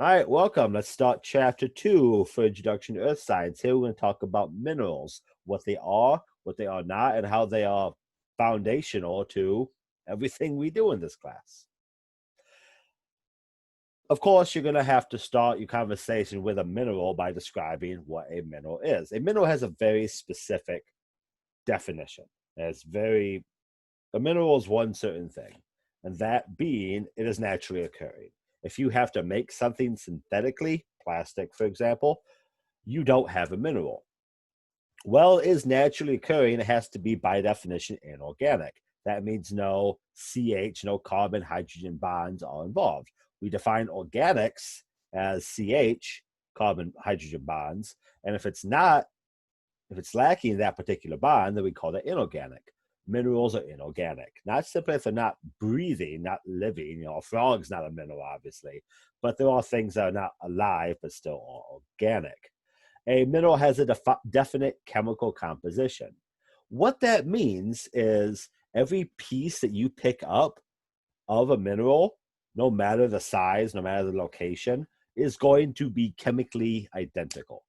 All right, welcome. Let's start chapter 2 for Introduction to Earth Science. Here we're going to talk about minerals, what they are not, and how they are foundational to everything we do in this class. Of course, you're going to have to start your conversation with a mineral by describing what a mineral is. A mineral has a very specific definition. A mineral is one certain thing, and that being it is naturally occurring. If you have to make something synthetically, plastic, for example, you don't have a mineral. Well, it is naturally occurring. It has to be, by definition, inorganic. That means no CH, no carbon hydrogen bonds are involved. We define organics as CH, carbon hydrogen bonds. And if it's lacking that particular bond, then we call it inorganic. Minerals are inorganic, not simply if they're not breathing, not living. A frog's not a mineral, obviously, but there are things that are not alive but still are organic. A mineral has a definite chemical composition. What that means is every piece that you pick up of a mineral, no matter the size, no matter the location, is going to be chemically identical.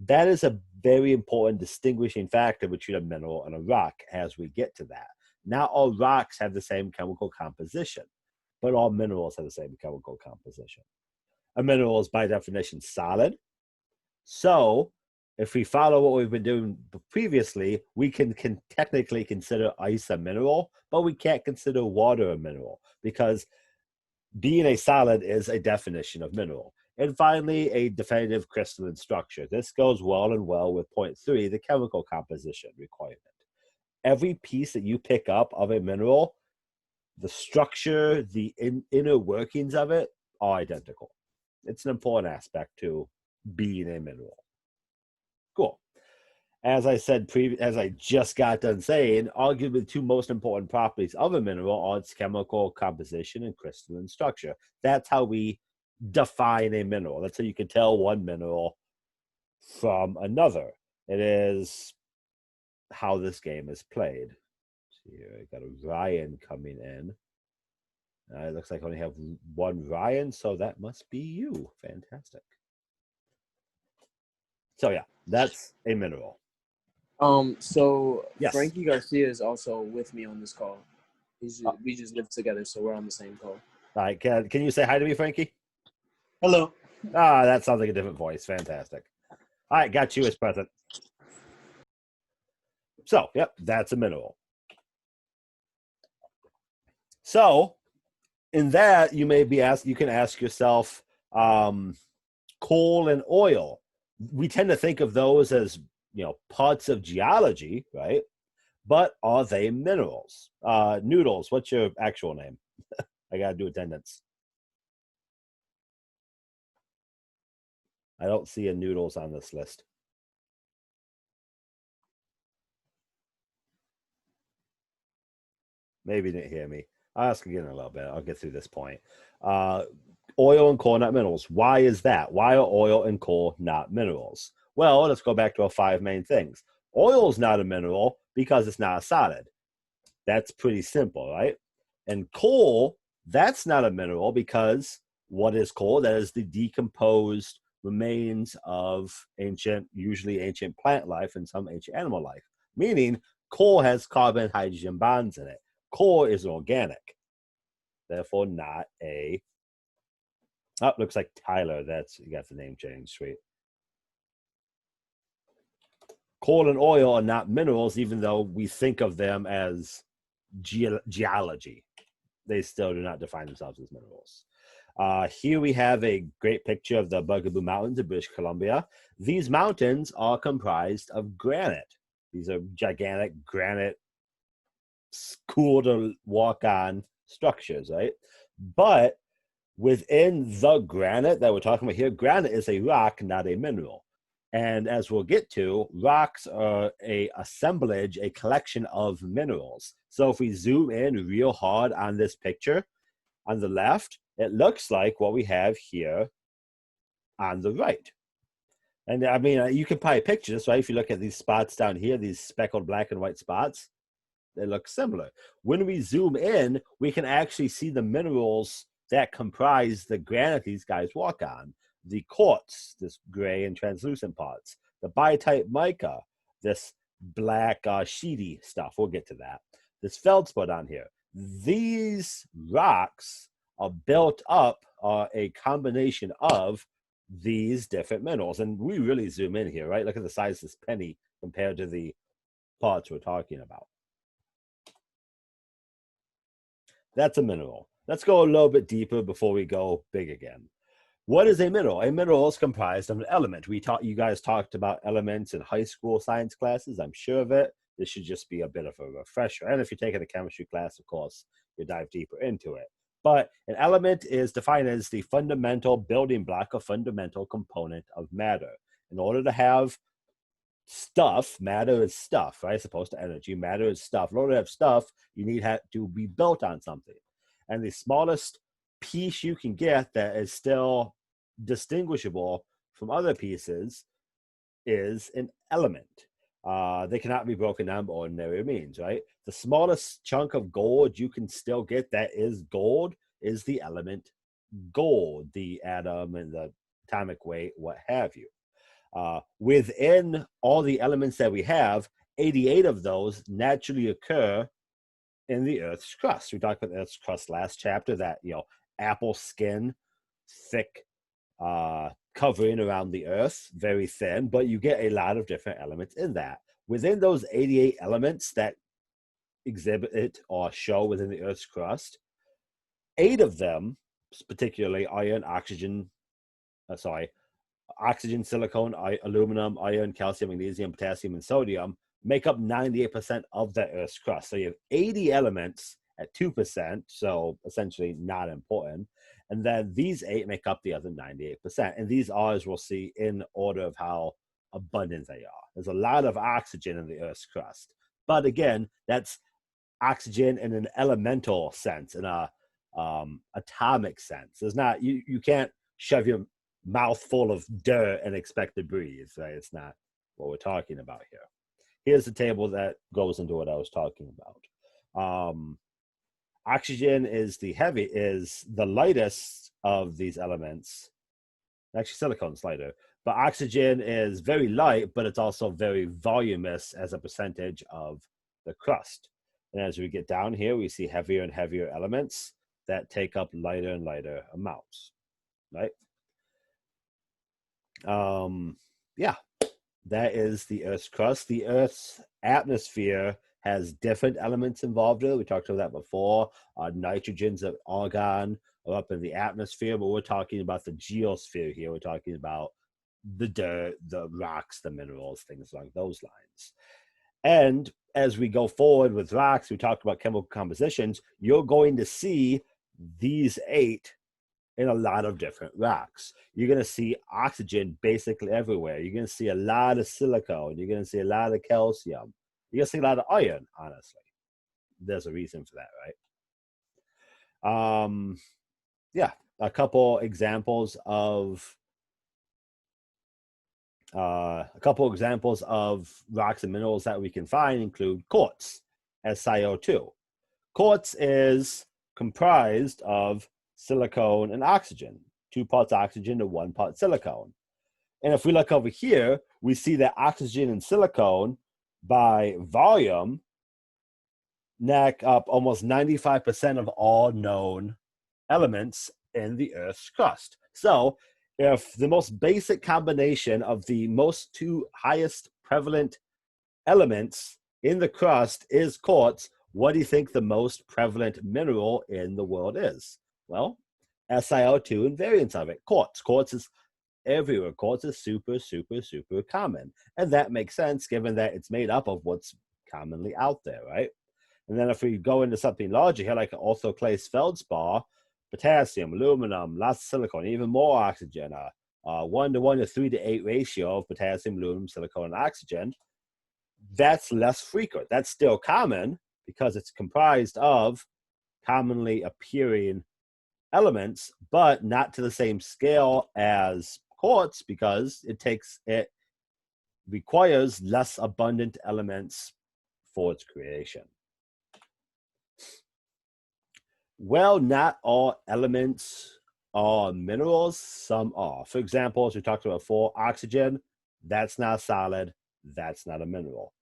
That is a very important distinguishing factor between a mineral and a rock as we get to that. Not all rocks have the same chemical composition, but all minerals have the same chemical composition. A mineral is by definition solid. So if we follow what we've been doing previously, we can technically consider ice a mineral, but we can't consider water a mineral because being a solid is a definition of mineral. And finally, a definitive crystalline structure. This goes well with point 3, the chemical composition requirement. Every piece that you pick up of a mineral, the structure, the inner workings of it are identical. It's an important aspect to being a mineral. Cool. As I said, as I just got done saying, arguably the two most important properties of a mineral are its chemical composition and crystalline structure. That's how we define a mineral. That's how you can tell one mineral from another. It is how this game is played. See here, I got a Ryan coming in. It looks like I only have one Ryan, so that must be you. Fantastic. So yeah, that's a mineral. So Yes. Frankie Garcia is also with me on this call. We just live together, so we're on the same call. All right, can you say hi to me, Frankie? Hello. That sounds like a different voice. Fantastic. All right, got you as present. So, yep, that's a mineral. So, in that, you can ask yourself, coal and oil. We tend to think of those as, parts of geology, right? But are they minerals? Noodles, what's your actual name? I got to do attendance. I don't see a Noodles on this list. Maybe you didn't hear me. I'll ask again in a little bit. I'll get through this point. Oil and coal, not minerals. Why is that? Why are oil and coal not minerals? Well, let's go back to our 5 main things. Oil is not a mineral because it's not a solid. That's pretty simple, right? And coal, that's not a mineral because what is coal? That is the decomposed remains of usually ancient plant life and some ancient animal life. Meaning coal has carbon hydrogen bonds in it. Coal is organic, therefore not a. Oh, looks like Tyler. You got the name changed. Sweet. Coal and oil are not minerals, even though we think of them as geology. They still do not define themselves as minerals. Here we have a great picture of the Bugaboo Mountains in British Columbia. These mountains are comprised of granite. These are gigantic granite, cool to walk on structures, right? But within the granite that we're talking about here, granite is a rock, not a mineral. And as we'll get to, rocks are a assemblage, a collection of minerals. So if we zoom in real hard on this picture on the left, it looks like what we have here on the right. And I mean, you can probably picture this, right? If you look at these spots down here, these speckled black and white spots, they look similar. When we zoom in, we can actually see the minerals that comprise the granite these guys walk on. The quartz, this gray and translucent parts. The bitype mica, this black sheety stuff. We'll get to that. This feldspar on here. These rocks are built up a combination of these different minerals. And we really zoom in here, right? Look at the size of this penny compared to the parts we're talking about. That's a mineral. Let's go a little bit deeper before we go big again. What is a mineral? A mineral is comprised of an element. You guys talked about elements in high school science classes. I'm sure of it. This should just be a bit of a refresher. And if you're taking a chemistry class, of course, you dive deeper into it. But an element is defined as the fundamental building block, a fundamental component of matter. In order to have stuff, matter is stuff, right? As opposed to energy, matter is stuff. In order to have stuff, you need to be built on something. And the smallest piece you can get that is still distinguishable from other pieces is an element. They cannot be broken down by ordinary means, right? The smallest chunk of gold you can still get that is gold is the element gold, the atom and the atomic weight, what have you. Within all the elements that we have, 88 of those naturally occur in the Earth's crust. We talked about the Earth's crust last chapter, that, apple skin, thick covering around the Earth, very thin, but you get a lot of different elements in that. Within those 88 elements that exhibit or show within the Earth's crust, 8 of them, particularly oxygen, silicon, aluminum, iron, calcium, magnesium, potassium, and sodium, make up 98% of the Earth's crust. So you have 80 elements at 2%, so essentially not important. And then these 8 make up the other 98%. And these are, as we'll see, in order of how abundant they are. There's a lot of oxygen in the Earth's crust. But again, that's oxygen in an elemental sense, in a atomic sense. There's not, you can't shove your mouth full of dirt and expect to breathe, right? It's not what we're talking about here. Here's the table that goes into what I was talking about. Oxygen is the lightest of these elements. Actually, silicon's lighter, but oxygen is very light, but it's also very voluminous as a percentage of the crust. And as we get down here, we see heavier and heavier elements that take up lighter and lighter amounts, right? That is the Earth's crust. The Earth's atmosphere has different elements involved in it. We talked about that before. Nitrogens and argon are up in the atmosphere, but we're talking about the geosphere here. We're talking about the dirt, the rocks, the minerals, things along those lines. And as we go forward with rocks, we talked about chemical compositions. You're going to see these 8 in a lot of different rocks. You're going to see oxygen basically everywhere. You're going to see a lot of silicone. You're going to see a lot of calcium. You're going to see a lot of iron, honestly. There's a reason for that, right? A couple examples of rocks and minerals that we can find include quartz, SiO2. Quartz is comprised of silicone and oxygen, 2 parts oxygen to 1 part silicone. And if we look over here, we see that oxygen and silicone by volume neck up almost 95% of all known elements in the Earth's crust. So if the most basic combination of the most 2 highest prevalent elements in the crust is quartz, what do you think the most prevalent mineral in the world is? Well, SiO2 and variants of it, quartz. Quartz is everywhere. Quartz is super, super, super common. And that makes sense given that it's made up of what's commonly out there, right? And then if we go into something larger here, like orthoclase feldspar, potassium, aluminum, lots of silicon, even more oxygen, 1 to 1 to 3 to 8 ratio of potassium, aluminum, silicon, and oxygen, that's less frequent. That's still common because it's comprised of commonly appearing elements, but not to the same scale as quartz because it requires less abundant elements for its creation. Well, not all elements are minerals, some are. For example, as we talked about before, oxygen, that's not solid, that's not a mineral.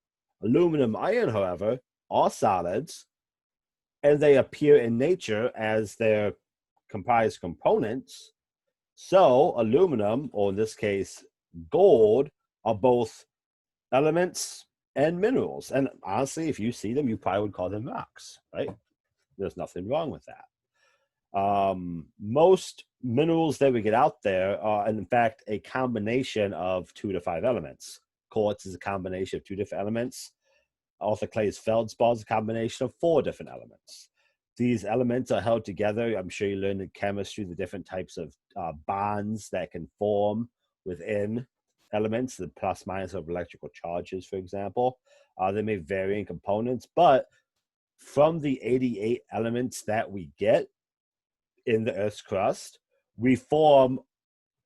Aluminum, iron, however, are solids, and they appear in nature as their comprised components. So, aluminum, or in this case, gold, are both elements and minerals. And honestly, if you see them, you probably would call them rocks, right? There's nothing wrong with that. Most minerals that we get out there are, in fact, a combination of 2 to 5 elements. Quartz is a combination of 2 different elements. Clay's feldspar is a combination of 4 different elements. These elements are held together. I'm sure you learned in chemistry the different types of bonds that can form within elements, the plus minus of electrical charges, for example. They may vary in components, but from the 88 elements that we get in the Earth's crust, we form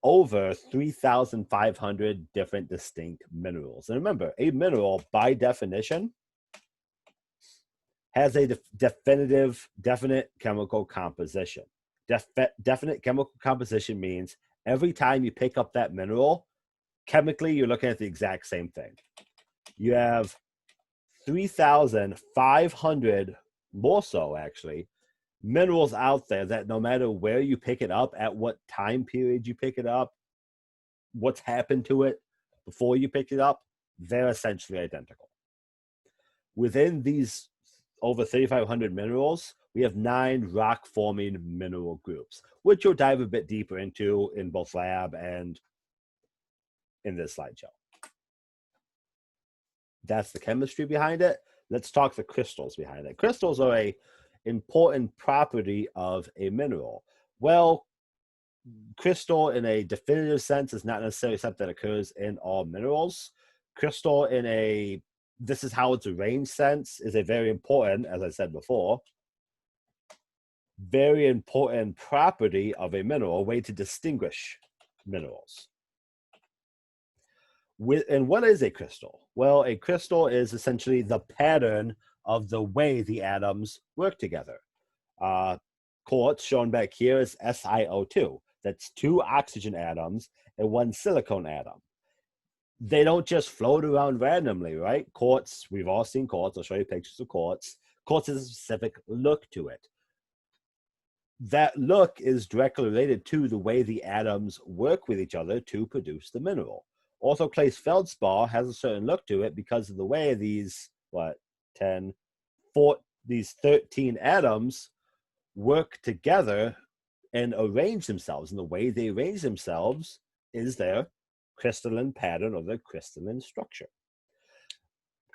over 3,500 different distinct minerals. And remember, a mineral, by definition, has a definite chemical composition. Definite chemical composition means every time you pick up that mineral, chemically, you're looking at the exact same thing. You have 3,500, more so actually, minerals out there that no matter where you pick it up, at what time period you pick it up, what's happened to it before you picked it up, they're essentially identical. Within these over 3,500 minerals, we have 9 rock-forming mineral groups, which you'll dive a bit deeper into in both lab and in this slideshow. That's the chemistry behind it. Let's talk the crystals behind it. Crystals are an important property of a mineral. Well, crystal in a definitive sense is not necessarily something that occurs in all minerals. Crystal in a this is how it's arranged sense is a very important, as I said before, very important property of a mineral, a way to distinguish minerals. And what is a crystal? Well, a crystal is essentially the pattern of the way the atoms work together. Quartz, shown back here, is SiO2. That's 2 oxygen atoms and 1 silicon atom. They don't just float around randomly, right? Quartz, we've all seen quartz. I'll show you pictures of quartz. Quartz has a specific look to it. That look is directly related to the way the atoms work with each other to produce the mineral. Also, Clay's feldspar has a certain look to it because of the way these, 13 atoms work together and arrange themselves. And the way they arrange themselves is their crystalline pattern or their crystalline structure.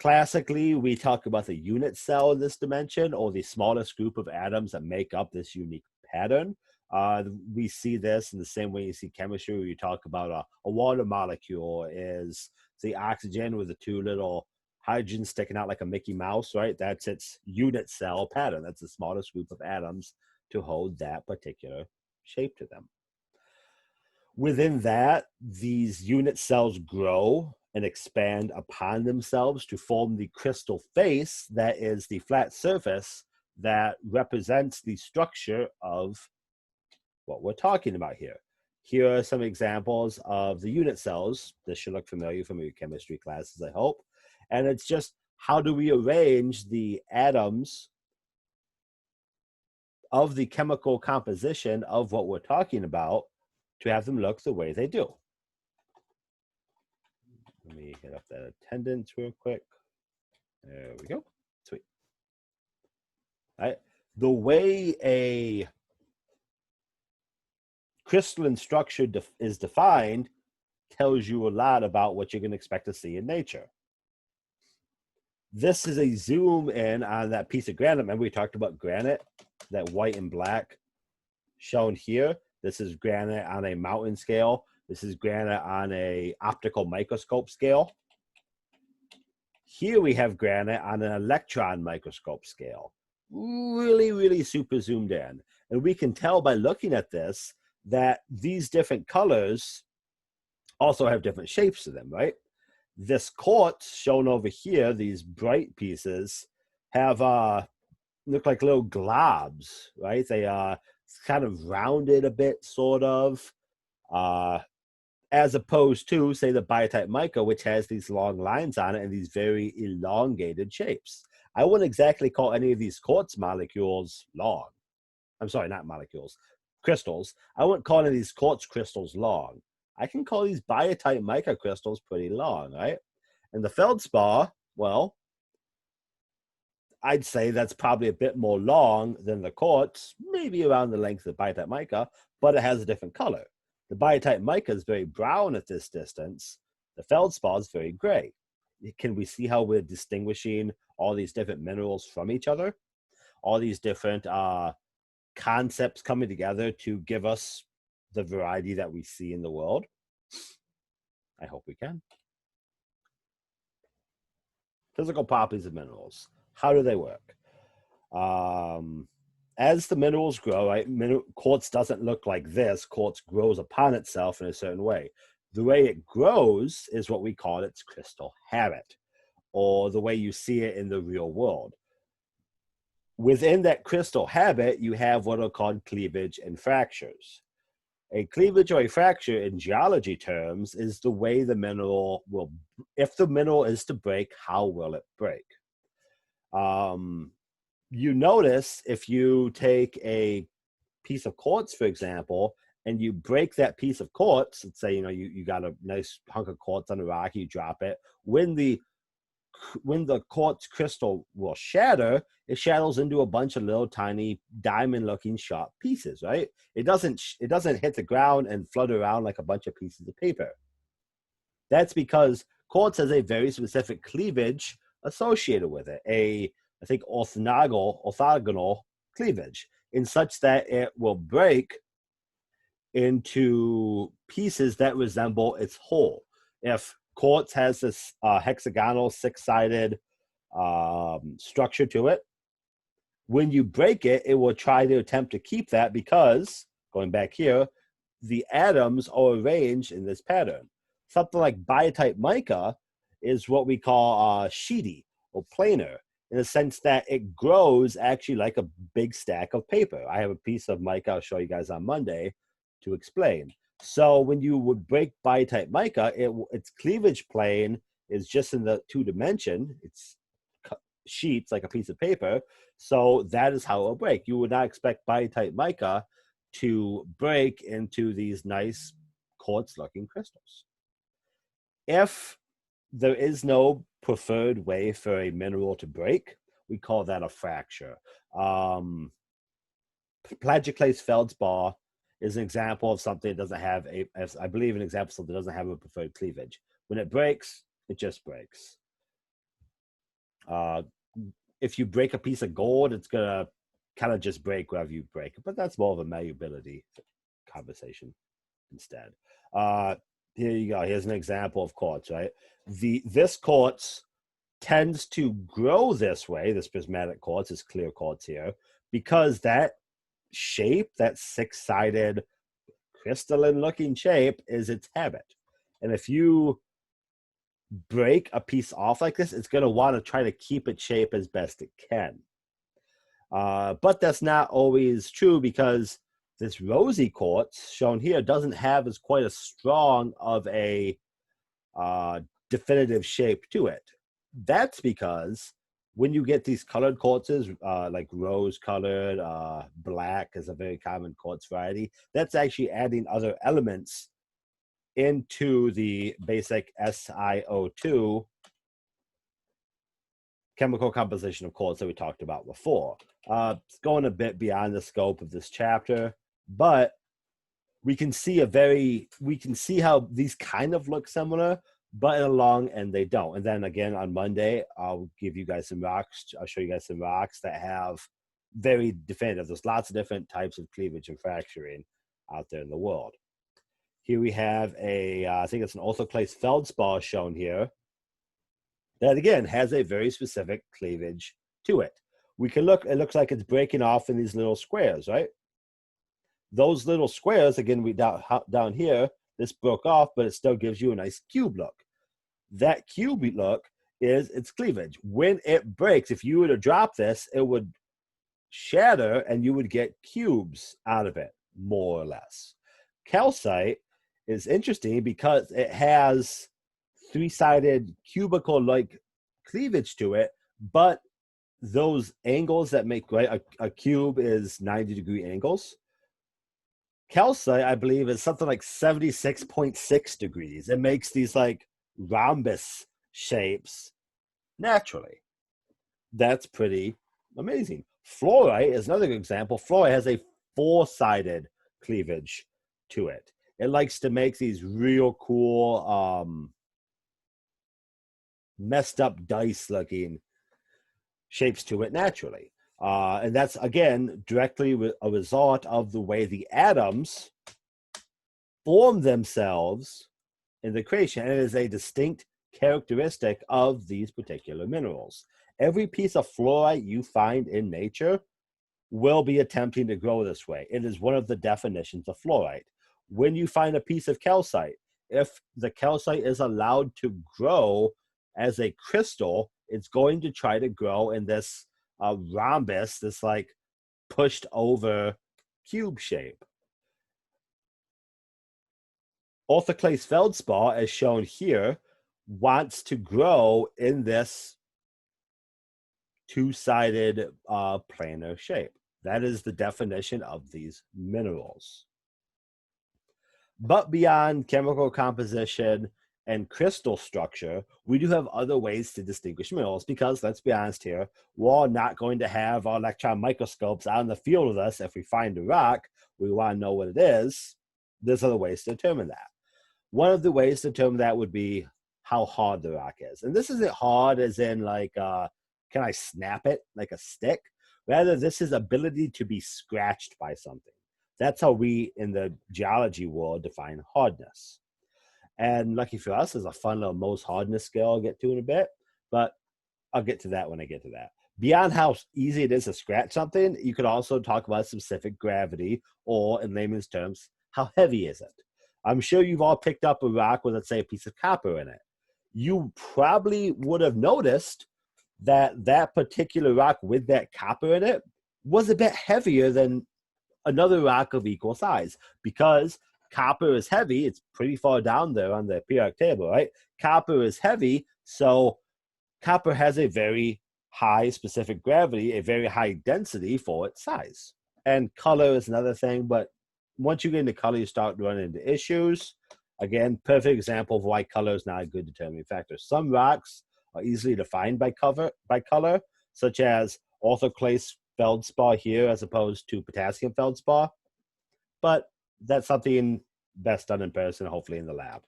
Classically, we talk about the unit cell in this dimension, or the smallest group of atoms that make up this unique pattern. We see this in the same way you see chemistry, where you talk about a water molecule is the oxygen with the 2 little hydrogens sticking out like a Mickey Mouse, right? That's its unit cell pattern. That's the smallest group of atoms to hold that particular shape to them. Within that, these unit cells grow and expand upon themselves to form the crystal face that is the flat surface that represents the structure of what we're talking about here. Here are some examples of the unit cells. This should look familiar from your chemistry classes, I hope. And it's just, how do we arrange the atoms of the chemical composition of what we're talking about to have them look the way they do. Let me hit up that attendance real quick. There we go. Sweet. All right. The way a crystalline structure is defined tells you a lot about what you're going to expect to see in nature. This is a zoom in on that piece of granite. Remember we talked about granite, that white and black shown here. This is granite on a mountain scale. This is granite on a optical microscope scale. Here we have granite on an electron microscope scale. Really, really super zoomed in. And we can tell by looking at this that these different colors also have different shapes to them, right? This quartz shown over here, these bright pieces, have look like little globs, right? They kind of rounded a bit, sort of, uh, as opposed to, say, the biotite mica, which has these long lines on it and these very elongated shapes. I wouldn't exactly call any of these quartz molecules long. I'm sorry, not molecules, crystals. I wouldn't call any of these quartz crystals long. I can call these biotite mica crystals pretty long, right? And the feldspar, well, I'd say that's probably a bit more long than the quartz, maybe around the length of the biotite mica, but it has a different color. The biotite mica is very brown at this distance. The feldspar is very gray. Can we see how we're distinguishing all these different minerals from each other? All these different concepts coming together to give us the variety that we see in the world? I hope we can. Physical properties of minerals. How do they work? As the minerals grow, right, quartz doesn't look like this. Quartz grows upon itself in a certain way. The way it grows is what we call its crystal habit, or the way you see it in the real world. Within that crystal habit, you have what are called cleavage and fractures. A cleavage or a fracture in geology terms is the way the mineral will, if the mineral is to break, how will it break? You notice if you take a piece of quartz, for example, and you break that piece of quartz, let's say, you got a nice hunk of quartz on a rock, you drop it. When the quartz crystal will shatter, it shatters into a bunch of little tiny diamond-looking sharp pieces, right? It doesn't hit the ground and flutter around like a bunch of pieces of paper. That's because quartz has a very specific cleavage associated with it, I think orthogonal cleavage, in such that it will break into pieces that resemble its whole. If quartz has this hexagonal six-sided structure to it, when you break it, it will try to attempt to keep that because, going back here, the atoms are arranged in this pattern. Something like biotite mica is what we call sheety or planar, in the sense that it grows actually like a big stack of paper. I have a piece of mica I'll show you guys on Monday to explain. So when you would break biotite mica, its cleavage plane is just in the two-dimension. It's sheets like a piece of paper. So that is how it will break. You would not expect biotite mica to break into these nice quartz-looking crystals. If there is no preferred way for a mineral to break, we call that a fracture. Plagioclase feldspar is an example of something that doesn't have I believe an example of something that doesn't have a preferred cleavage. When it breaks, it just breaks. If you break a piece of gold, it's gonna kind of just break wherever you break it, but that's more of a malleability conversation instead. Here you go. Here's an example of quartz, right? This quartz tends to grow this way, this prismatic quartz, this clear quartz here, because that shape, that six-sided crystalline-looking shape, is its habit. And if you break a piece off like this, it's going to want to try to keep its shape as best it can. But that's not always true, because this rosy quartz shown here doesn't have as quite as strong of a definitive shape to it. That's because when you get these colored quartzes, like rose colored, black is a very common quartz variety, that's actually adding other elements into the basic SiO2 chemical composition of quartz that we talked about before. It's going a bit beyond the scope of this chapter, but we can see how these kind of look similar, but in the long end they don't. And then again on Monday, I'll give you guys some rocks. I'll show you guys some rocks that have very definitive. There's lots of different types of cleavage and fracturing out there in the world. Here we have I think it's an orthoclase feldspar shown here, that again has a very specific cleavage to it. It looks like it's breaking off in these little squares, right? Those little squares, again, down here, this broke off, but it still gives you a nice cube look. That cube look is its cleavage. When it breaks, if you were to drop this, it would shatter and you would get cubes out of it, more or less. Calcite is interesting because it has three-sided cubicle-like cleavage to it, but those angles that make, right, a cube is 90-degree angles. Calcite, I believe, is something like 76.6 degrees. It makes these like rhombus shapes naturally. That's pretty amazing. Fluorite is another good example. Fluorite has a four-sided cleavage to it. It likes to make these real cool, messed up dice looking shapes to it naturally. And that's, again, directly a result of the way the atoms form themselves in the creation. And it is a distinct characteristic of these particular minerals. Every piece of fluorite you find in nature will be attempting to grow this way. It is one of the definitions of fluorite. When you find a piece of calcite, if the calcite is allowed to grow as a crystal, it's going to try to grow in this rhombus, this like pushed over cube shape. Orthoclase feldspar, as shown here, wants to grow in this two-sided planar shape. That is the definition of these minerals. But beyond chemical composition and crystal structure, we do have other ways to distinguish minerals because, let's be honest here, we're not going to have our electron microscopes out in the field with us. If we find a rock, we want to know what it is. There's other ways to determine that. One of the ways to determine that would be how hard the rock is. And this isn't hard as in like, can I snap it like a stick? Rather, this is ability to be scratched by something. That's how we in the geology world define hardness. And lucky for us, there's a fun little Mohs hardness scale I'll get to in a bit, but I'll get to that when I get to that. Beyond how easy it is to scratch something, you could also talk about specific gravity, or in layman's terms, how heavy is it? I'm sure you've all picked up a rock with, let's say, a piece of copper in it. You probably would have noticed that that particular rock with that copper in it was a bit heavier than another rock of equal size, because copper is heavy. It's pretty far down there on the periodic table, right? Copper is heavy, so copper has a very high specific gravity, a very high density for its size. And color is another thing, but once you get into color, you start running into issues. Again, perfect example of why color is not a good determining factor. Some rocks are easily defined by color, such as orthoclase feldspar here as opposed to potassium feldspar. But that's something best done in person, hopefully in the lab.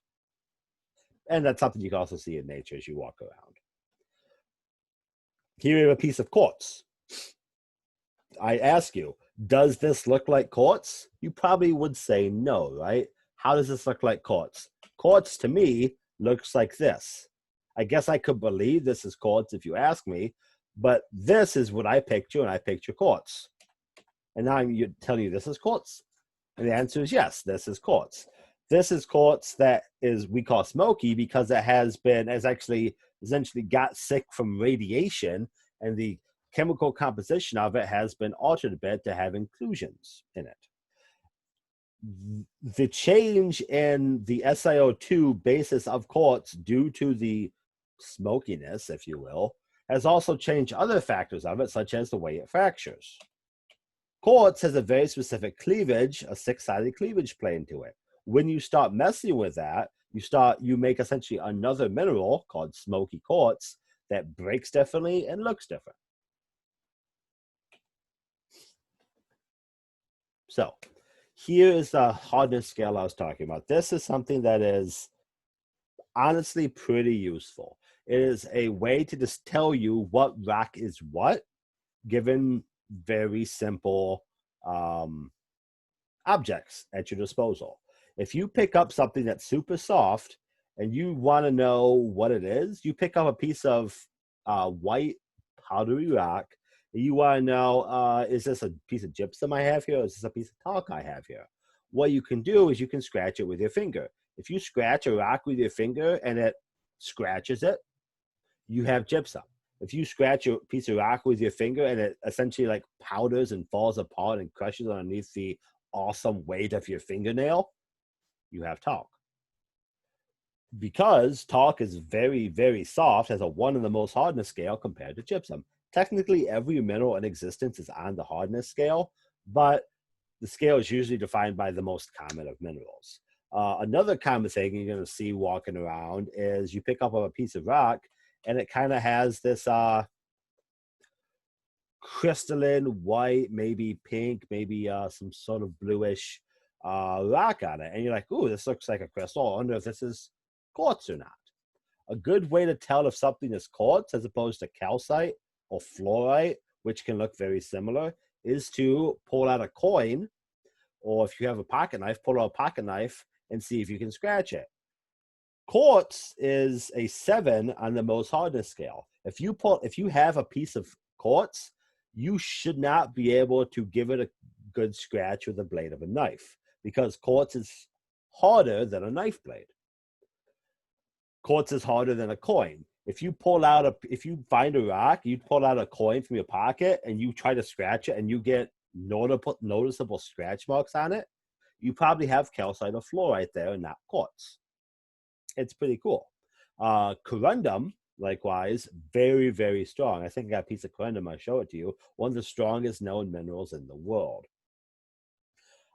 And that's something you can also see in nature as you walk around. Here we have a piece of quartz. I ask you, does this look like quartz? You probably would say no, right? How does this look like quartz? Quartz to me looks like this. I guess I could believe this is quartz if you ask me, but this is what I picture when I picture quartz. And now I'm telling you this is quartz. And the answer is yes, this is quartz. This is quartz that is, we call smoky because it has actually essentially got sick from radiation, and the chemical composition of it has been altered a bit to have inclusions in it. The change in the SiO2 basis of quartz due to the smokiness, if you will, has also changed other factors of it, such as the way it fractures. Quartz has a very specific cleavage, a six-sided cleavage plane to it. When you start messing with that, you make essentially another mineral called smoky quartz that breaks differently and looks different. So here is the hardness scale I was talking about. This is something that is honestly pretty useful. It is a way to just tell you what rock is what, given very simple objects at your disposal. If you pick up something that's super soft and you want to know what it is, you pick up a piece of white powdery rock, and you want to know, is this a piece of gypsum I have here, or is this a piece of talc I have here? What you can do is you can scratch it with your finger. If you scratch a rock with your finger and it scratches it, you have gypsum. If you scratch a piece of rock with your finger and it essentially like powders and falls apart and crushes underneath the awesome weight of your fingernail, you have talc. Because talc is very, very soft, has a 1 on the most hardness scale compared to gypsum. Technically, every mineral in existence is on the hardness scale, but the scale is usually defined by the most common of minerals. Another common thing you're going to see walking around is you pick up a piece of rock and it kind of has this crystalline white, maybe pink, maybe some sort of bluish rock on it. And you're like, ooh, this looks like a crystal. I wonder if this is quartz or not. A good way to tell if something is quartz as opposed to calcite or fluorite, which can look very similar, is to pull out a coin, or if you have a pocket knife, pull out a pocket knife and see if you can scratch it. Quartz is a 7 on the most hardness scale. If you have a piece of quartz, you should not be able to give it a good scratch with the blade of a knife because quartz is harder than a knife blade. Quartz is harder than a coin. If you find a rock, you pull out a coin from your pocket and you try to scratch it and you get noticeable scratch marks on it, you probably have calcite or fluorite there and not quartz. It's pretty cool. Corundum, likewise, very, very strong. I think I got a piece of corundum. I'll show it to you. One of the strongest known minerals in the world.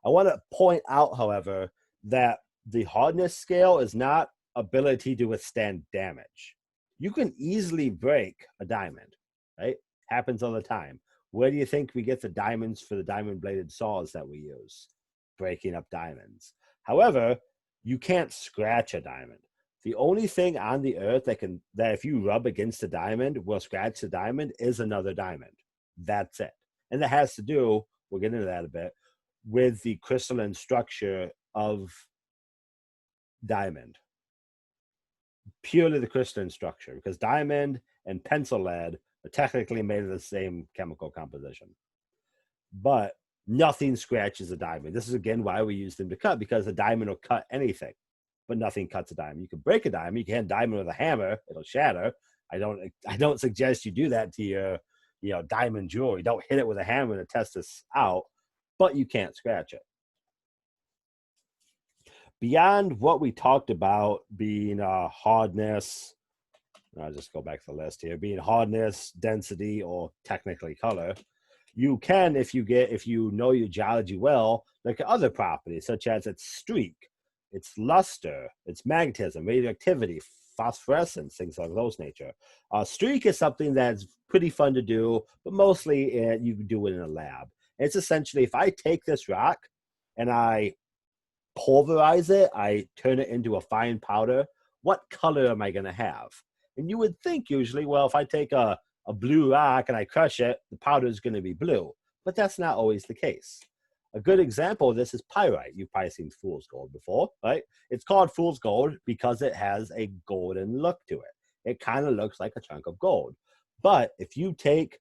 I want to point out, however, that the hardness scale is not ability to withstand damage. You can easily break a diamond, right? Happens all the time. Where do you think we get the diamonds for the diamond bladed saws that we use? Breaking up diamonds. However, you can't scratch a diamond. The only thing on the earth that if you rub against a diamond will scratch the diamond is another diamond. That's it. And that has to do, we'll get into that a bit, with the crystalline structure of diamond. Purely the crystalline structure, because diamond and pencil lead are technically made of the same chemical composition. But nothing scratches a diamond. This is again why we use them to cut, because a diamond will cut anything, but nothing cuts a diamond. You can break a diamond, you can hit a diamond with a hammer, it'll shatter. I don't suggest you do that to your diamond jewelry. Don't hit it with a hammer to test this out, but you can't scratch it. Beyond what we talked about being hardness, I'll just go back to the list here, being hardness, density, or technically color, you can, if you know your geology well, look at other properties such as its streak, its luster, its magnetism, radioactivity, phosphorescence, things of those nature. Streak is something that's pretty fun to do, but mostly you can do it in a lab. It's essentially, if I take this rock and I pulverize it, I turn it into a fine powder, what color am I going to have? And you would think usually, well, if I take a blue rock and I crush it, the powder is going to be blue. But that's not always the case. A good example of this is pyrite. You've probably seen fool's gold before, right? It's called fool's gold because it has a golden look to it. It kind of looks like a chunk of gold. But if you take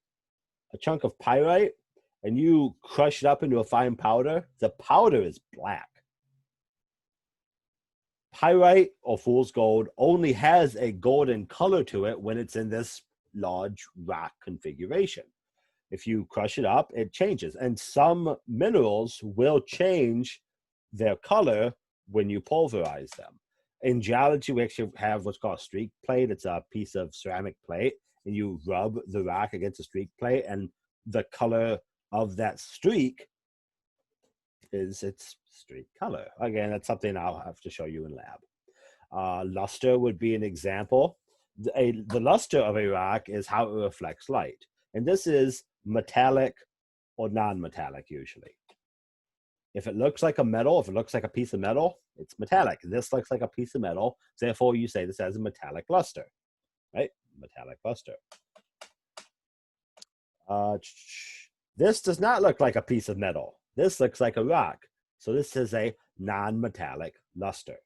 a chunk of pyrite and you crush it up into a fine powder, the powder is black. Pyrite or fool's gold only has a golden color to it when it's in this large rock configuration. If you crush it up, it changes. And some minerals will change their color when you pulverize them. In geology, we actually have what's called a streak plate. It's a piece of ceramic plate, and you rub the rock against a streak plate, and the color of that streak is its streak color. Again, that's something I'll have to show you in lab. Luster would be an example. The luster of a rock is how it reflects light. And this is metallic or non-metallic usually. If it looks like a metal, if it looks like a piece of metal, it's metallic. This looks like a piece of metal. Therefore, you say this has a metallic luster, right? Metallic luster. This does not look like a piece of metal. This looks like a rock. So this is a non-metallic luster.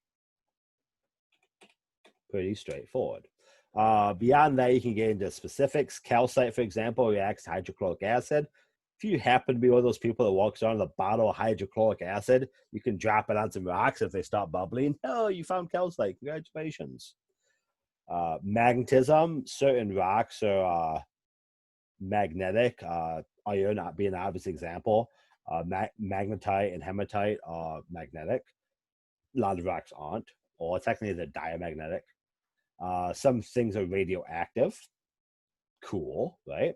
Pretty straightforward. Beyond that, you can get into specifics. Calcite, for example, reacts to hydrochloric acid. If you happen to be one of those people that walks around with a bottle of hydrochloric acid, you can drop it on some rocks. If they stop bubbling, oh, you found calcite. Congratulations. Magnetism, certain rocks are magnetic. Iron being an obvious example. Magnetite and hematite are magnetic. A lot of rocks aren't, or technically they're diamagnetic. Some things are radioactive. Cool, right?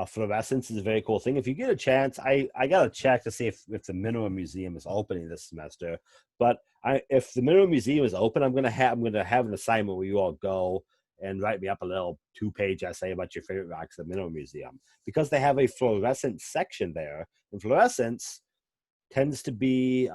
Fluorescence is a very cool thing. If you get a chance, I got to check to see if the Mineral Museum is opening this semester. But if the Mineral Museum is open, I'm gonna have an assignment where you all go and write me up a little 2-page essay about your favorite rocks at the Mineral Museum, because they have a fluorescence section there. And fluorescence tends to be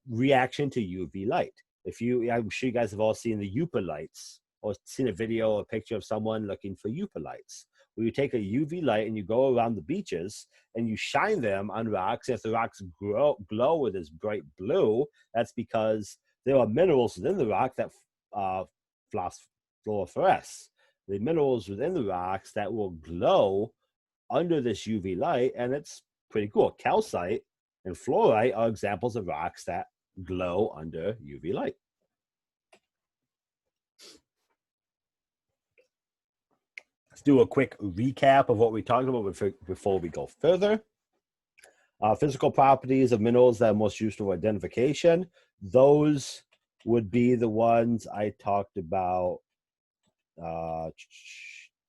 reaction to UV light. I'm sure you guys have all seen the UPA lights, or seen a video or a picture of someone looking for UPA lights, where you take a UV light and you go around the beaches and you shine them on rocks. If the rocks glow with this bright blue, that's because there are minerals within the rock that fluoresce. The minerals within the rocks that will glow under this UV light, and it's pretty cool. Calcite and fluorite are examples of rocks that glow under UV light. Let's do a quick recap of what we talked about before we go further. Physical properties of minerals that are most useful for identification. Those would be the ones I talked about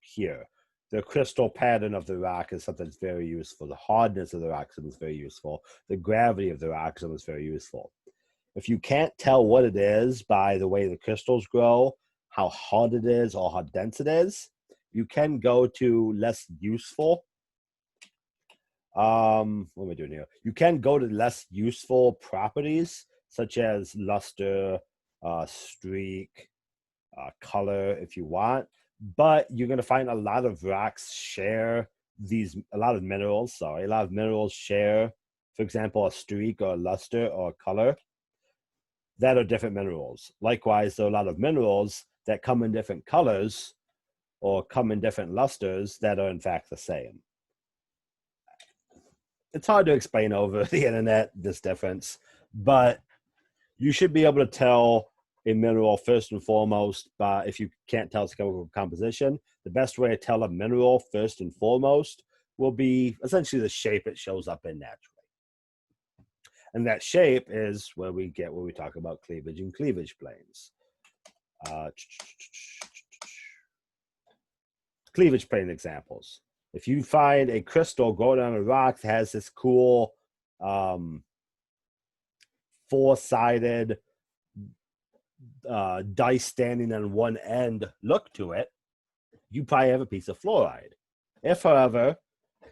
here. The crystal pattern of the rock is something that's very useful. The hardness of the rock is very useful. The gravity of the rock is very useful. If you can't tell what it is by the way the crystals grow, how hard it is, or how dense it is, you can go to less useful. What am I doing here? You can go to less useful properties, such as luster, streak, color, if you want. But you're going to find a lot of rocks share a lot of minerals share, for example, a streak or a luster or a color that are different minerals. Likewise, there are a lot of minerals that come in different colors or come in different lusters that are in fact the same. It's hard to explain over the internet, this difference, but you should be able to tell a mineral first and foremost if you can't tell its chemical composition. The best way to tell a mineral first and foremost will be essentially the shape it shows up in naturally. And that shape is where we talk about cleavage and cleavage planes. Cleavage plane examples. If you find a crystal growing on a rock that has this cool four-sided dice standing on one end look to it, you probably have a piece of fluoride. If, however,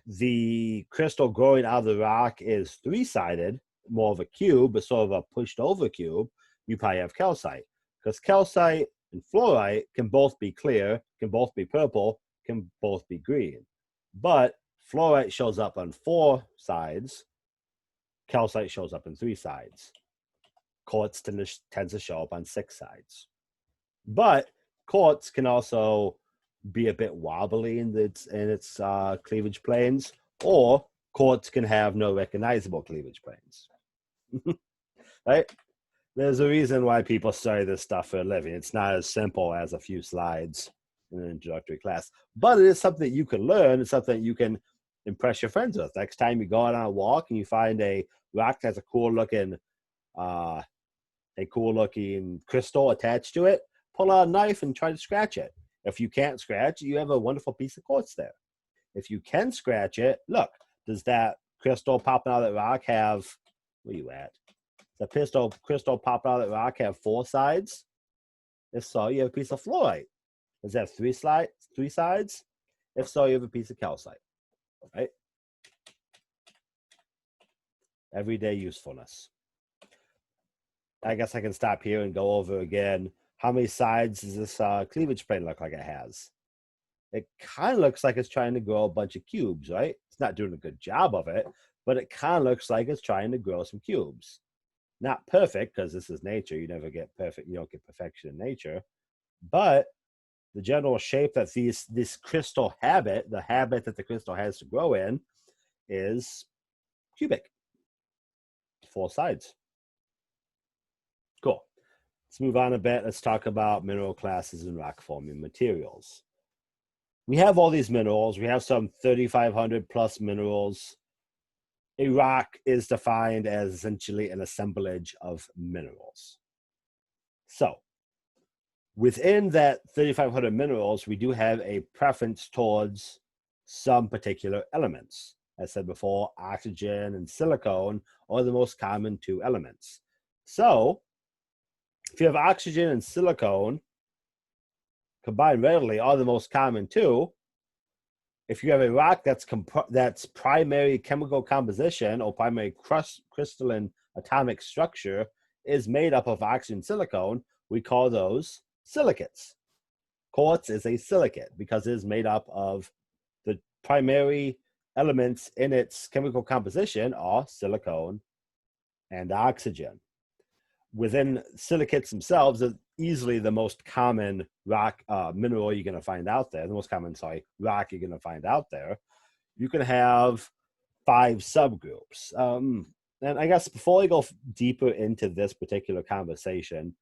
the crystal growing out of the rock is three-sided, more of a cube, but sort of a pushed over cube, you probably have calcite. Because calcite and fluorite can both be clear, can both be purple, can both be green. But fluorite shows up on 4 sides, calcite shows up on 3 sides. Quartz tends to show up on 6 sides. But quartz can also be a bit wobbly in its cleavage planes, or quartz can have no recognizable cleavage planes. Right? There's a reason why people study this stuff for a living. It's not as simple as a few slides in an introductory class, but it is something that you can learn. It's something that you can impress your friends with. Next time you go out on a walk and you find a rock that has a cool looking crystal attached to it, pull out a knife and try to scratch it. If you can't scratch, you have a wonderful piece of quartz there. If you can scratch it, look, does that crystal popping out of that rock have, where you at? Does the crystal popping out of that rock have 4 sides? If so, you have a piece of fluorite. Does that have 3 sides? If so, you have a piece of calcite, right? Everyday usefulness. I guess I can stop here and go over again. How many sides does this cleavage plane look like it has? It kind of looks like it's trying to grow a bunch of cubes, right? It's not doing a good job of it, but it kind of looks like it's trying to grow some cubes. Not perfect, because this is nature. You never get perfect. You don't get perfection in nature. But the general shape that this crystal habit, the habit that the crystal has to grow in, is cubic. 4 sides. Cool. Let's move on a bit. Let's talk about mineral classes and rock forming materials. We have all these minerals. We have some 3,500 plus minerals. A rock is defined as essentially an assemblage of minerals. So within that 3,500 minerals, we do have a preference towards some particular elements. As I said before, oxygen and silicone are the most common two elements. So if you have oxygen and silicone combined readily are the most common two, if you have a rock that's primary chemical composition or primary crystalline atomic structure is made up of oxygen and silicone, we call those silicates. Quartz is a silicate because it is made up of the primary elements in its chemical composition are silicone and oxygen. Within silicates themselves, are easily the most common rock mineral you're going to find out there. The most common, rock you're going to find out there. You can have 5 subgroups. And I guess before I go deeper into this particular conversation,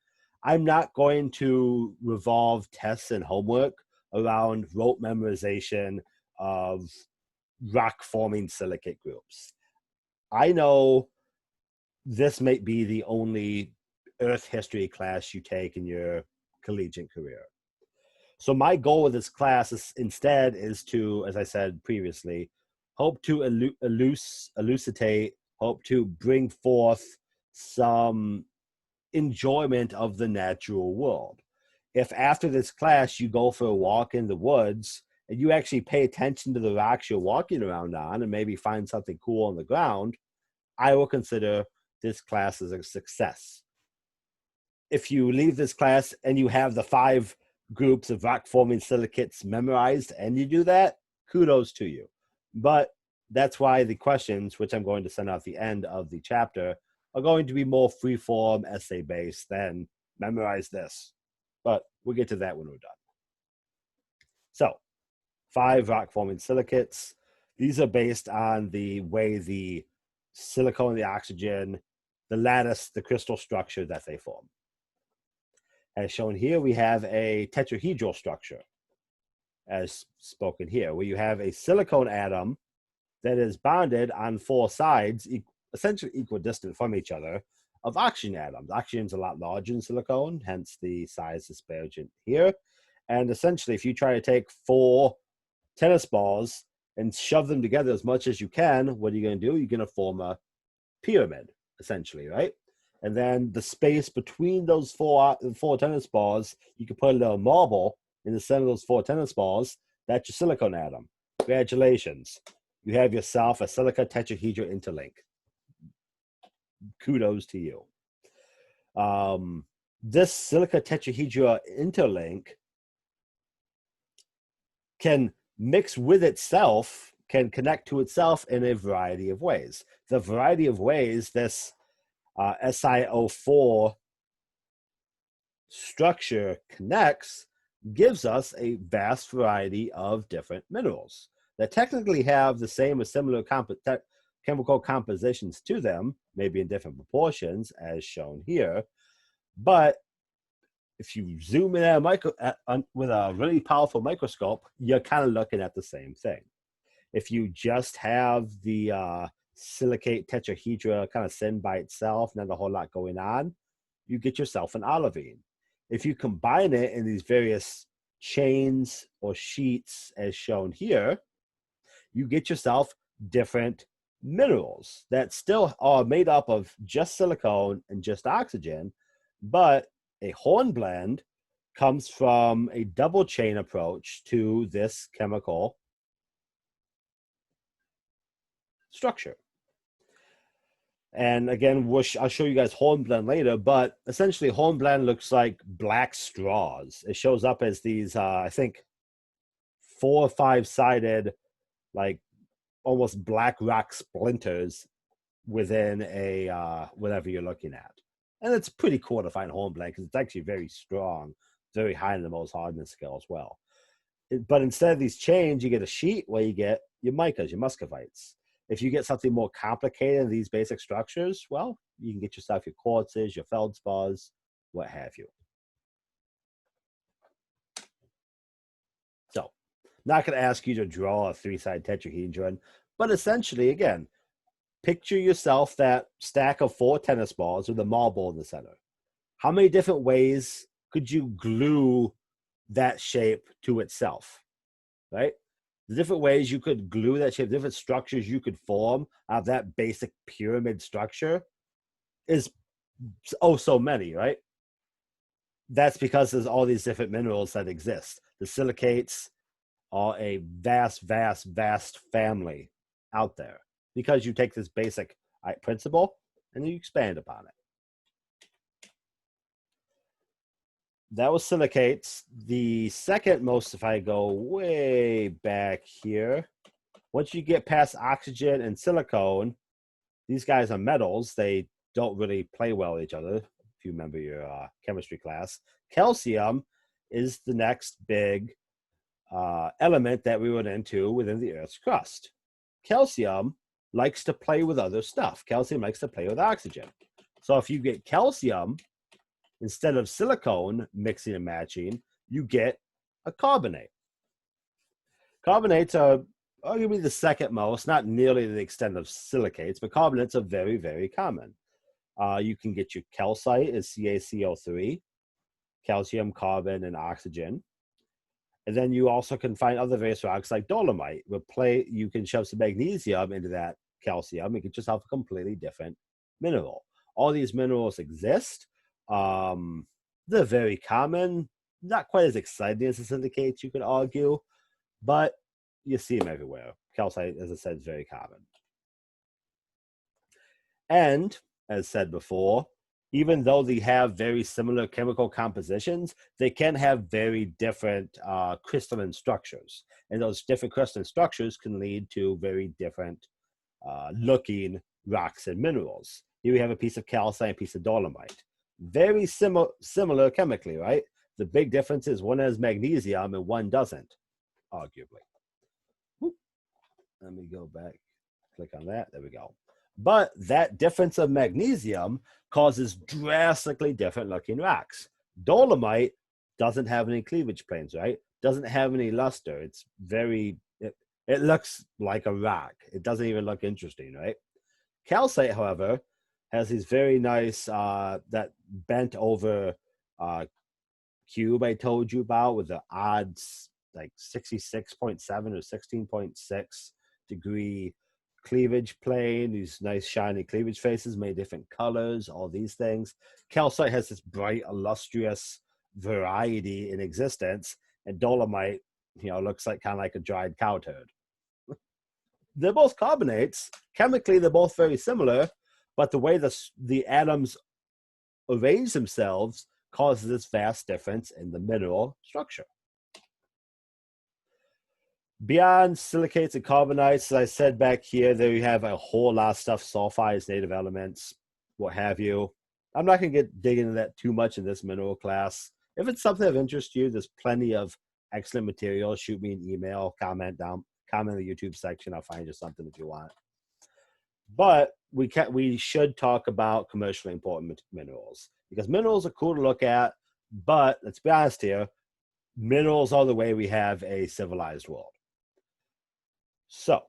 I'm not going to revolve tests and homework around rote memorization of rock forming silicate groups. I know this may be the only Earth history class you take in your collegiate career. So my goal with this class instead is to, as I said previously, hope to elucidate, hope to bring forth some enjoyment of the natural world. If after this class you go for a walk in the woods and you actually pay attention to the rocks you're walking around on and maybe find something cool on the ground, I will consider this class as a success. If you leave this class and you have the 5 groups of rock forming silicates memorized and you do that, kudos to you. But that's why the questions, which I'm going to send out at the end of the chapter, are going to be more free-form essay-based than memorize this. But we'll get to that when we're done. So 5 rock forming silicates. These are based on the way the silicone, the oxygen, the lattice, the crystal structure that they form. As shown here, we have a tetrahedral structure, as spoken here, where you have a silicone atom that is bonded on 4 sides, essentially equidistant from each other, of oxygen atoms. Oxygen's a lot larger than silicone, hence the size disparagement here. And essentially, if you try to take 4 tennis balls and shove them together as much as you can, what are you going to do? You're going to form a pyramid, essentially, right? And then the space between those 4 tennis balls, you can put a little marble in the center of those 4 tennis balls. That's your silicone atom. Congratulations. You have yourself a silica tetrahedral interlink. Kudos to you. This silica tetrahedral interlink can mix with itself, can connect to itself in a variety of ways. The variety of ways this SiO4 structure connects gives us a vast variety of different minerals that technically have the same or similar chemical compositions to them, maybe in different proportions as shown here. But if you zoom in with a really powerful microscope, you're kind of looking at the same thing. If you just have the silicate tetrahedra kind of sitting by itself, not a whole lot going on, you get yourself an olivine. If you combine it in these various chains or sheets as shown here, you get yourself different minerals that still are made up of just silicone and just oxygen, but a hornblende comes from a double chain approach to this chemical structure. And again, I'll show you guys hornblende later, but essentially hornblende looks like black straws. It shows up as these, I think, 4 or 5-sided, like almost black rock splinters within a whatever you're looking at. And it's pretty cool to find hornblende because it's actually very strong, very high in the Mohs hardness scale as well. But instead of these chains, you get a sheet where you get your micas, your muscovites. If you get something more complicated in these basic structures, well, you can get yourself your quartzes, your feldspars, what have you. So, not going to ask you to draw a three-sided tetrahedron, but essentially, again, picture yourself that stack of 4 tennis balls with a marble in the center. How many different ways could you glue that shape to itself, right? The different ways you could glue that shape, different structures you could form out of that basic pyramid structure is oh so many, right? That's because there's all these different minerals that exist. The silicates are a vast, vast, vast family out there because you take this basic principle and you expand upon it. That was silicates. The second most, if I go way back here, once you get past oxygen and silicone, these guys are metals. They don't really play well with each other, if you remember your chemistry class. Calcium is the next big element that we went into within the Earth's crust. Calcium likes to play with other stuff. Calcium likes to play with oxygen. So if you get calcium, instead of silicone mixing and matching, you get a carbonate. Carbonates are arguably the second most, not nearly to the extent of silicates, but carbonates are very, very common. You can get your calcite as CaCO3, calcium, carbon, and oxygen. And then you also can find other various rocks like dolomite. You can shove some magnesium into that calcium and get yourself a completely different mineral. All these minerals exist. They're very common, not quite as exciting as the silicates, you could argue, but you see them everywhere. Calcite, as I said, is very common. And, as said before, even though they have very similar chemical compositions, they can have very different crystalline structures. And those different crystalline structures can lead to very different looking rocks and minerals. Here we have a piece of calcite, a piece of dolomite. Very similar chemically, right? The big difference is one has magnesium and one doesn't, arguably. Whoop. Let me go back, click on that, there we go. But that difference of magnesium causes drastically different looking rocks. Dolomite doesn't have any cleavage planes, right? Doesn't have any luster. It's it looks like a rock. It doesn't even look interesting, right? Calcite, however, has these very nice, that bent over cube I told you about with the odds like 66.7 or 16.6 degree cleavage plane, these nice shiny cleavage faces made different colors, all these things. Calcite has this bright, illustrious variety in existence, and dolomite, looks like kind of like a dried cow turd. They're both carbonates. Chemically, they're both very similar, but the way the atoms arrange themselves causes this vast difference in the mineral structure. Beyond silicates and carbonates, as I said back here, there you have a whole lot of stuff, sulfides, native elements, what have you. I'm not going to dig into that too much in this mineral class. If it's something of interest to you, there's plenty of excellent material. Shoot me an email, comment in the YouTube section. I'll find you something if you want. But we should talk about commercially important minerals, because minerals are cool to look at, but let's be honest here, minerals are the way we have a civilized world. So,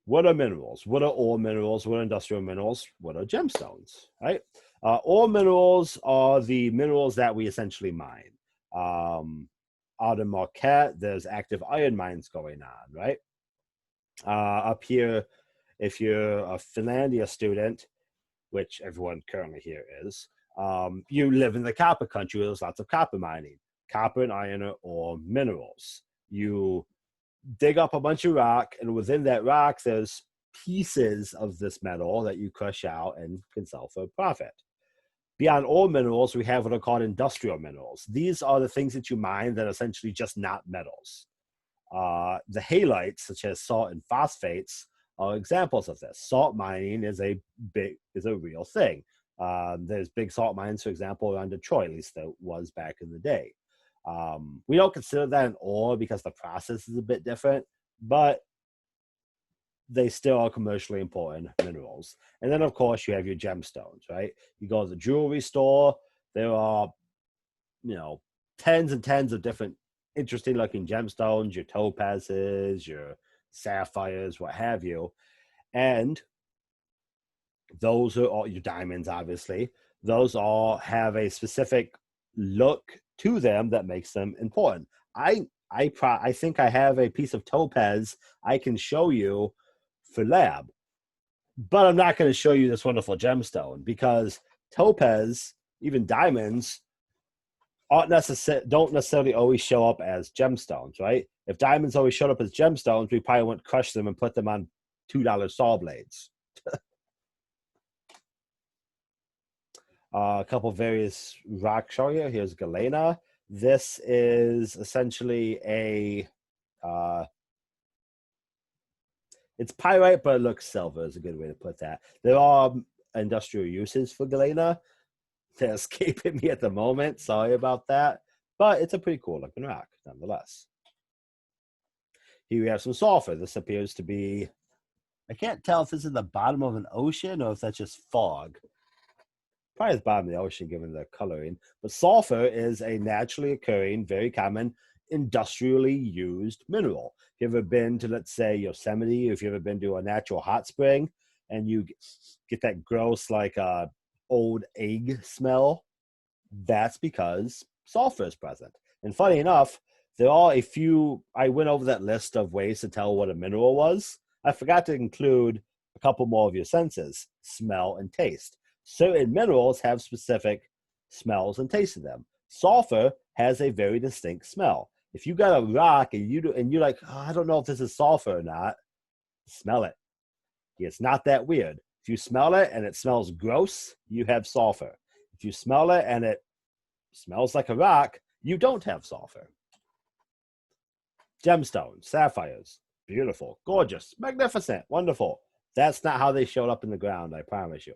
what are minerals? What are ore minerals? What are industrial minerals? What are gemstones, right? Ore minerals are the minerals that we essentially mine. Out in Marquette, there's active iron mines going on, right? Up here, if you're a Finlandia student, which everyone currently here is, you live in the copper country where there's lots of copper mining. Copper and iron are ore minerals. You dig up a bunch of rock, and within that rock, there's pieces of this metal that you crush out and can sell for a profit. Beyond ore minerals, we have what are called industrial minerals. These are the things that you mine that are essentially just not metals. The halites, such as salt and phosphates, are examples of this. Salt mining is a real thing. There's big salt mines, for example, around Detroit, at least there was back in the day. We don't consider that an ore because the process is a bit different, but they still are commercially important minerals. And then, of course, you have your gemstones, right? You go to the jewelry store, There are, tens and tens of different interesting looking gemstones, your topazes, your sapphires, what have you. And those are all your diamonds, obviously. Those all have a specific look to them that makes them important. I think I have a piece of topaz I can show you for lab, but I'm not going to show you this wonderful gemstone because topaz, even diamonds, don't necessarily always show up as gemstones, right? If diamonds always showed up as gemstones, we probably wouldn't crush them and put them on $2 saw blades. A couple various rock show you. Here's galena. This is essentially it's pyrite, but it looks silver is a good way to put that. There are industrial uses for galena. They're escaping me at the moment. Sorry about that. But it's a pretty cool looking rock, nonetheless. Here we have some sulfur. This appears to be, I can't tell if this is the bottom of an ocean or if that's just fog. Probably the bottom of the ocean given the coloring. But sulfur is a naturally occurring, very common, industrially used mineral. If you've ever been to, let's say, Yosemite, or if you've ever been to a natural hot spring and you get that gross, like, old egg smell, that's because sulfur is present. And funny enough, there are a few, I went over that list of ways to tell what a mineral was. I forgot to include a couple more of your senses, smell and taste. Certain minerals have specific smells and tastes to them. Sulfur has a very distinct smell. If you got a rock and you're like, oh, I don't know if this is sulfur or not, smell it. It's not that weird. If you smell it and it smells gross, you have sulfur. If you smell it and it smells like a rock, you don't have sulfur. Gemstones, sapphires, beautiful, gorgeous, magnificent, wonderful. That's not how they showed up in the ground, I promise you.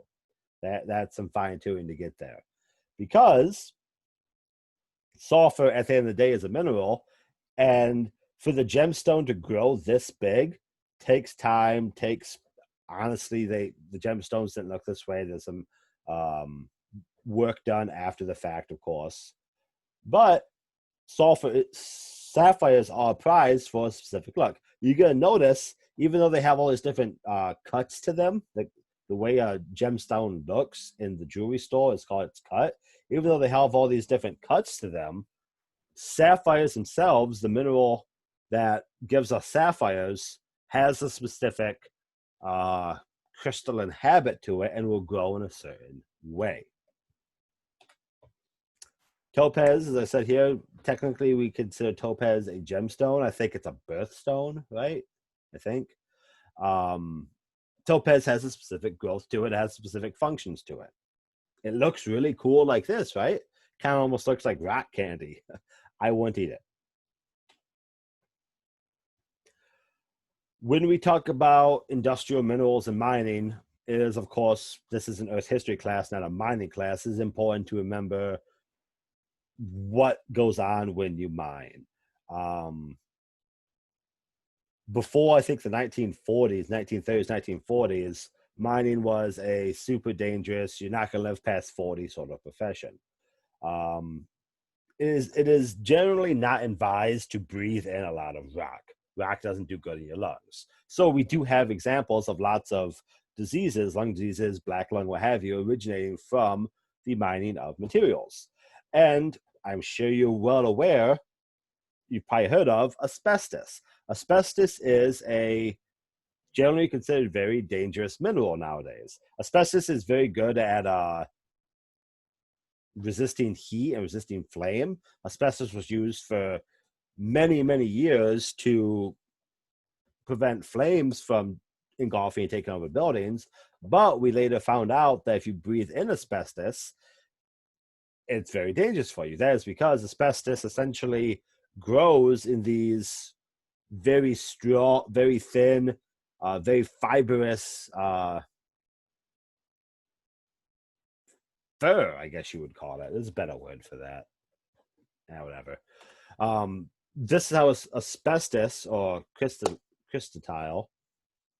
That's some fine tuning to get there. Because sulfur at the end of the day is a mineral, and for the gemstone to grow this big takes time, honestly, the gemstones didn't look this way. There's some work done after the fact, of course. But sapphires are prized for a specific look. You're going to notice, even though they have all these different cuts to them, the way a gemstone looks in the jewelry store is called its cut. Even though they have all these different cuts to them, sapphires themselves, the mineral that gives us sapphires, has a specific crystalline habit to it and will grow in a certain way. Topaz, as I said here, technically we consider topaz a gemstone. I think it's a birthstone, right? I think. Topaz has a specific growth to it. It has specific functions to it. It looks really cool like this, right? Kind of almost looks like rock candy. I wouldn't eat it. When we talk about industrial minerals and mining, it is, of course, this is an Earth history class, not a mining class. It's important to remember what goes on when you mine. Before, I think, the 1940s, 1930s, 1940s, mining was a super dangerous, you're not going to live past 40 sort of profession. It is generally not advised to breathe in a lot of rock. Rock doesn't do good in your lungs. So we do have examples of lots of diseases, lung diseases, black lung, what have you, originating from the mining of materials. And I'm sure you're well aware, you've probably heard of asbestos. Asbestos is a generally considered very dangerous mineral nowadays. Asbestos is very good at resisting heat and resisting flame. Asbestos was used for many, many years to prevent flames from engulfing and taking over buildings. But we later found out that if you breathe in asbestos, it's very dangerous for you. That is because asbestos essentially grows in these very strong, very thin, very fibrous fur, I guess you would call it. There's a better word for that. Whatever. This is how asbestos or crystalline,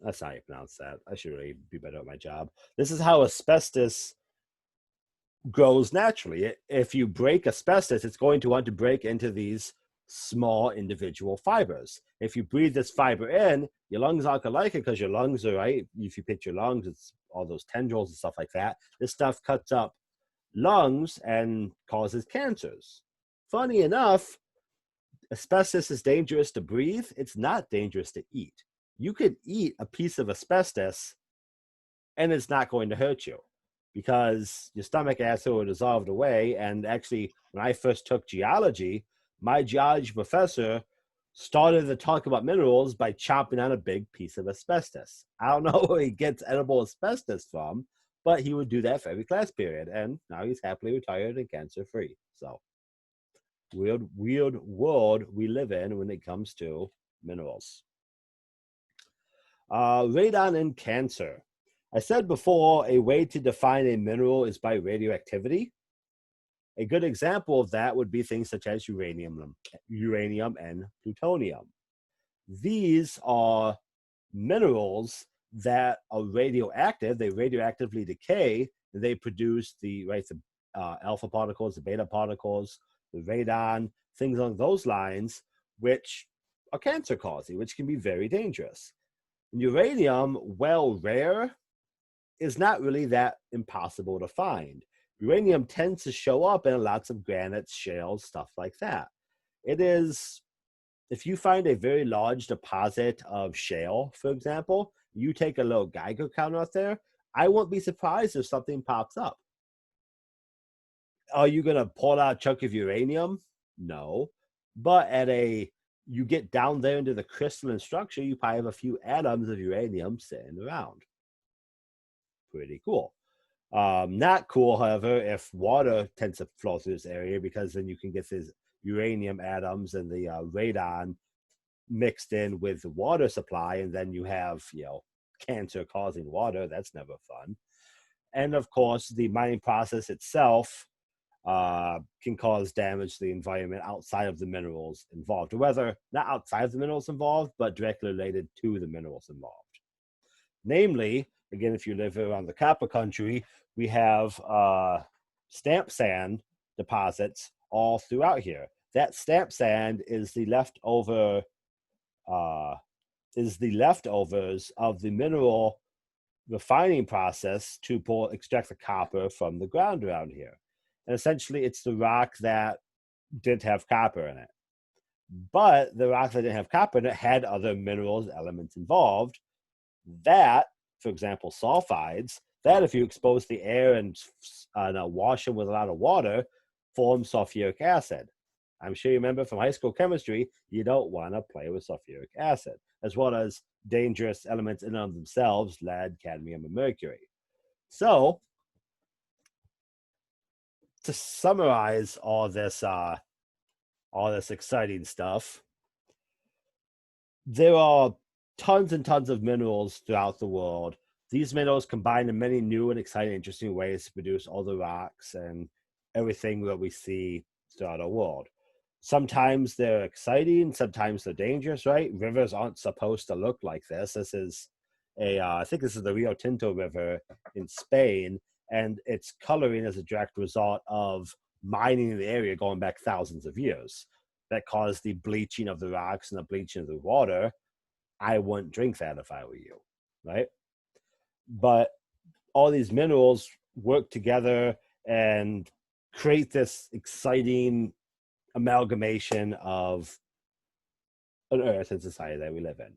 that's how you pronounce that. I should really be better at my job. This is how asbestos grows naturally. If you break asbestos, it's going to want to break into these small individual fibers. If you breathe this fiber in, your lungs aren't gonna like it because your lungs are, right. If you picture lungs, it's all those tendrils and stuff like that. This stuff cuts up lungs and causes cancers. Funny enough, asbestos is dangerous to breathe. It's not dangerous to eat. You could eat a piece of asbestos and it's not going to hurt you because your stomach acid will dissolve away. And actually, when I first took geology, my geology professor started to talk about minerals by chopping on a big piece of asbestos. I don't know where he gets edible asbestos from, but he would do that for every class period. And now he's happily retired and cancer free. So, weird world we live in when it comes to minerals. Radon and cancer. I said before, a way to define a mineral is by radioactivity. A good example of that would be things such as uranium and plutonium. These are minerals that are radioactive. They radioactively decay. They produce the alpha particles, the beta particles, the radon, things along those lines, which are cancer causing, which can be very dangerous. And uranium, while rare, is not really that impossible to find. Uranium tends to show up in lots of granites, shales, stuff like that. It is, if you find a very large deposit of shale, for example, you take a little Geiger counter out there, I won't be surprised if something pops up. Are you going to pull out a chunk of uranium? No. But you get down there into the crystalline structure, you probably have a few atoms of uranium sitting around. Pretty cool. Not cool, however, if water tends to flow through this area, because then you can get these uranium atoms and the radon mixed in with the water supply, and then you have, cancer causing water. That's never fun. And of course, the mining process itself can cause damage to the environment outside of the minerals involved, or whether not outside of the minerals involved, but directly related to the minerals involved. Namely, again, if you live around the copper country, we have stamp sand deposits all throughout here. That stamp sand is the leftovers of the mineral refining process to extract the copper from the ground around here. And essentially, it's the rock that didn't have copper in it. But the rock that didn't have copper in it had other minerals, elements involved that, for example, sulfides, that if you expose the air and wash them with a lot of water, form sulfuric acid. I'm sure you remember from high school chemistry, you don't want to play with sulfuric acid, as well as dangerous elements in and of themselves, lead, cadmium, and mercury. So, to summarize all this exciting stuff, there are tons and tons of minerals throughout the world. These minerals combine in many new and exciting, interesting ways to produce all the rocks and everything that we see throughout our world. Sometimes they're exciting, sometimes they're dangerous, right? Rivers aren't supposed to look like this. This is I think this is the Rio Tinto River in Spain, and its coloring is a direct result of mining in the area going back thousands of years. That caused the bleaching of the rocks and the bleaching of the water. I wouldn't drink that if I were you, right? But all these minerals work together and create this exciting amalgamation of an earth and society that we live in.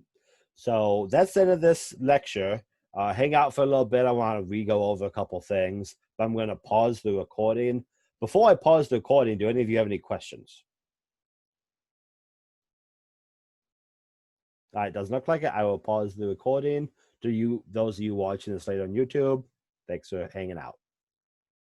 So that's the end of this lecture. Hang out for a little bit. I want to re-go over a couple things, but I'm going to pause the recording. Before I pause the recording, do any of you have any questions? All right, doesn't look like it. I will pause the recording. Those of you watching this later on YouTube, thanks for hanging out.